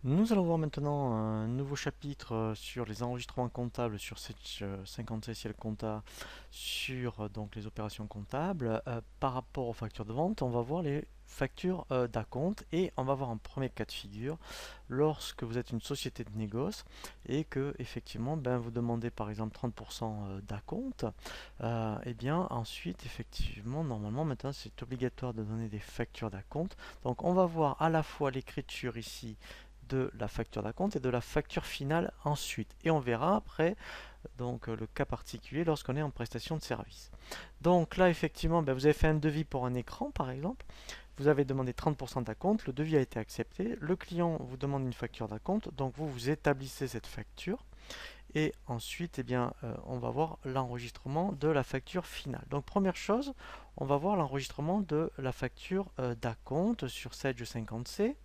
Nous allons voir maintenant un nouveau chapitre sur les enregistrements comptables sur Sage 50C Ciel Compta sur donc les opérations comptables. Par rapport aux factures de vente, on va voir les factures d'acompte et on va voir un premier cas de figure lorsque vous êtes une société de négoce et que effectivement vous demandez par exemple 30% d'acompte. Et bien ensuite effectivement normalement maintenant c'est obligatoire de donner des factures d'acompte. Donc on va voir à la fois l'écriture ici de la facture d'acompte et de la facture finale ensuite. Et on verra après donc le cas particulier lorsqu'on est en prestation de service. Donc là effectivement vous avez fait un devis pour un écran par exemple, vous avez demandé 30% d'acompte, le devis a été accepté, le client vous demande une facture d'acompte, donc vous établissez cette facture et ensuite on va voir l'enregistrement de la facture finale. Donc première chose, on va voir l'enregistrement de la facture d'acompte sur Sage 50C.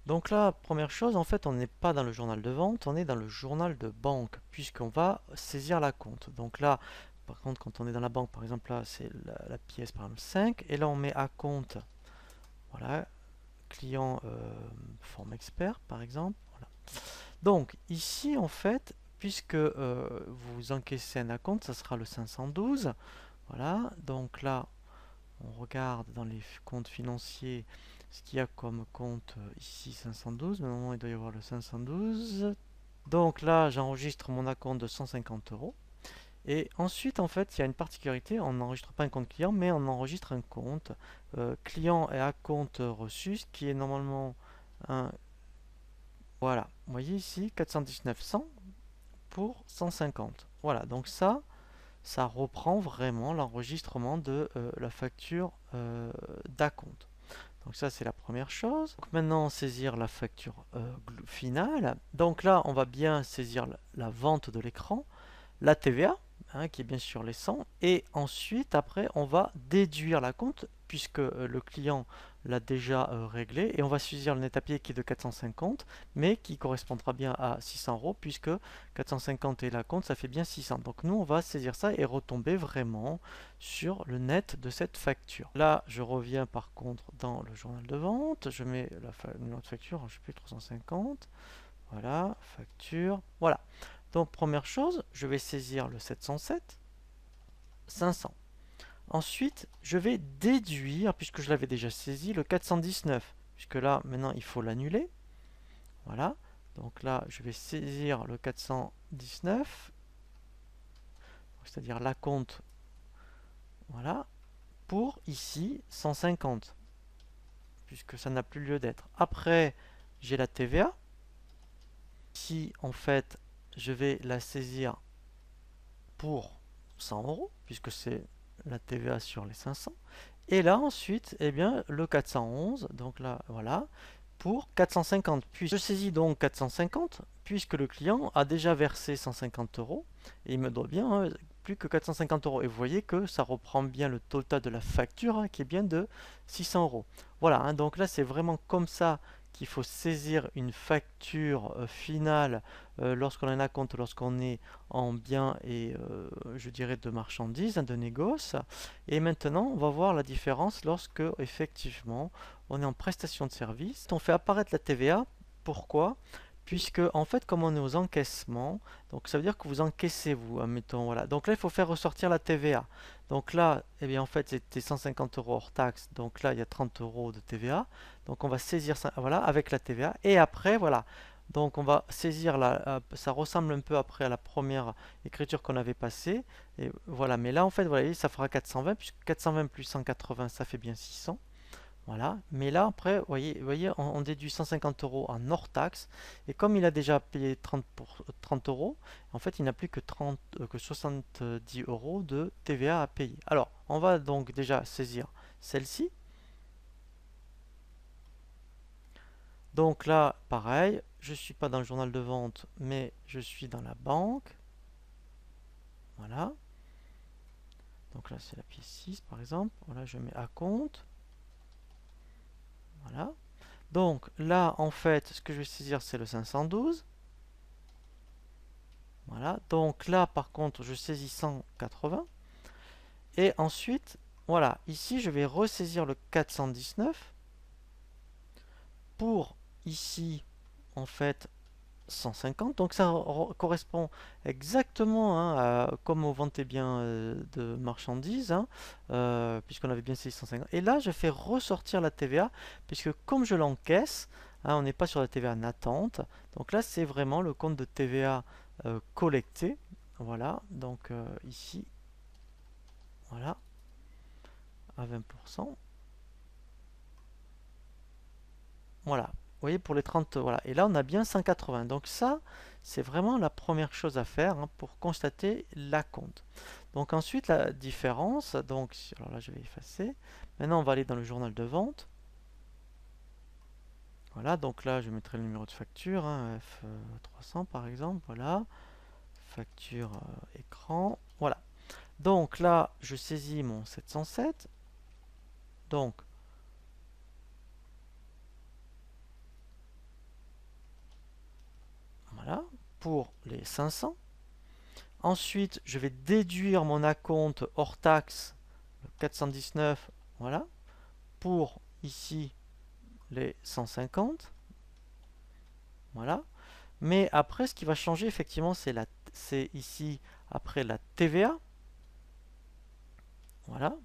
Donc là, première chose, en fait, on n'est pas dans le journal de vente, on est dans le journal de banque, puisqu'on va saisir la compte. Donc là, par contre, quand on est dans la banque, par exemple, là, c'est la pièce, par exemple, 5, et là, on met à compte, voilà, client forme expert, par exemple. Voilà. Donc, ici, en fait, puisque vous encaissez un acompte, ça sera le 512. Voilà, donc là, on regarde dans les comptes financiers ce qu'il y a comme compte ici 512. Maintenant, il doit y avoir le 512. Donc là, j'enregistre mon acompte de 150 euros. Et ensuite, en fait, il y a une particularité, on n'enregistre pas un compte client, mais on enregistre un compte client et acompte reçu, ce qui est normalement un... Voilà, vous voyez ici, 419 100 pour 150. Voilà, donc ça reprend vraiment l'enregistrement de la facture d'acompte. Donc ça, c'est la première chose. Donc maintenant, saisir la facture finale. Donc là, on va bien saisir la vente de l'écran, la TVA, hein, qui est bien sûr les 100, et ensuite, après, on va déduire la compte, puisque le client l'a déjà réglé, et on va saisir le net à pied qui est de 450, mais qui correspondra bien à 600 euros, puisque 450 et la compte, ça fait bien 600. Donc nous, on va saisir ça et retomber vraiment sur le net de cette facture. Là, je reviens par contre dans le journal de vente, je mets le numéro de facture, je ne sais plus, 350, voilà, facture, voilà. Donc première chose, je vais saisir le 707, 500. Ensuite, je vais déduire, puisque je l'avais déjà saisi, le 419, puisque là, maintenant, il faut l'annuler. Voilà. Donc là, je vais saisir le 419, c'est-à-dire la compte, voilà, pour ici 150, puisque ça n'a plus lieu d'être. Après, j'ai la TVA. Ici, en fait, je vais la saisir pour 100 euros, puisque c'est la TVA sur les 500. Et là, ensuite, eh bien, le 411, donc là, voilà, pour 450. Puis je saisis donc 450, puisque le client a déjà versé 150 euros, et il me doit bien plus que 450 euros. Et vous voyez que ça reprend bien le total de la facture, qui est bien de 600 euros. Voilà, donc là, c'est vraiment comme ça qu'il faut saisir une facture finale lorsqu'on en a compte, lorsqu'on est en bien et je dirais de marchandises, de négoce. Et maintenant, on va voir la différence lorsque effectivement on est en prestation de service. On fait apparaître la TVA. Pourquoi? Puisque en fait, comme on est aux encaissements, donc ça veut dire que vous encaissez vous, admettons, voilà. Donc là, il faut faire ressortir la TVA. Donc là, eh bien en fait, c'était 150 euros hors taxe. Donc là, il y a 30 euros de TVA. Donc on va saisir ça, voilà, avec la TVA. Et après, voilà. Donc on va saisir ça ressemble un peu après à la première écriture qu'on avait passée. Et voilà, mais là en fait, vous voyez, ça fera 420, puisque 420 plus 180, ça fait bien 600. Voilà, mais là après, vous voyez on déduit 150 euros en hors taxe. Et comme il a déjà payé 30 euros, en fait, il n'a plus que 70 euros de TVA à payer. Alors, on va donc déjà saisir celle-ci. Donc là, pareil, je ne suis pas dans le journal de vente, mais je suis dans la banque. Voilà. Donc là, c'est la pièce 6 par exemple. Voilà, je mets à compte. Voilà. Donc là, en fait, ce que je vais saisir, c'est le 512. Voilà. Donc là, par contre, je saisis 180. Et ensuite, voilà, ici, je vais ressaisir le 419 pour ici, en fait 150. Donc ça correspond exactement, hein, comme aux ventes et biens de marchandises, hein, puisqu'on avait bien saisi 150. Et là, je fais ressortir la TVA, puisque comme je l'encaisse, hein, on n'est pas sur la TVA en attente. Donc là, c'est vraiment le compte de TVA collecté. Voilà, donc ici, voilà, à 20%. Voilà, vous voyez pour les 30, voilà. Et là, on a bien 180. Donc ça, c'est vraiment la première chose à faire, hein, pour constater la compte. Donc ensuite, la différence, donc, alors là, je vais effacer. Maintenant, on va aller dans le journal de vente. Voilà, donc là, je mettrai le numéro de facture, hein, F300 par exemple, voilà. Facture écran, voilà. Donc là, je saisis mon 707. Donc, voilà, pour les 500. Ensuite, je vais déduire mon acompte hors taxe 419, voilà, pour ici les 150, voilà. Mais après, ce qui va changer effectivement, c'est ici après la TVA, voilà,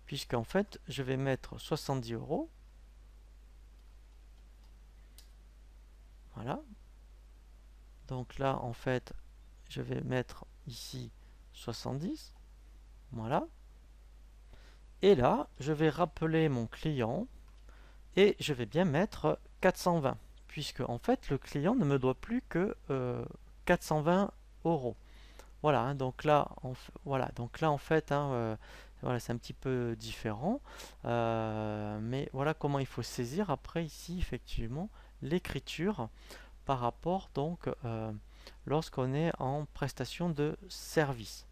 puisqu'en fait, je vais mettre 70 euros, voilà. Donc là, en fait, je vais mettre ici 70, voilà. Et là, je vais rappeler mon client et je vais bien mettre 420, puisque en fait le client ne me doit plus que 420 euros. Voilà, hein, donc là, voilà, donc là en fait, hein, voilà, c'est un petit peu différent, mais voilà comment il faut saisir après ici effectivement l'écriture par rapport donc lorsqu'on est en prestation de service.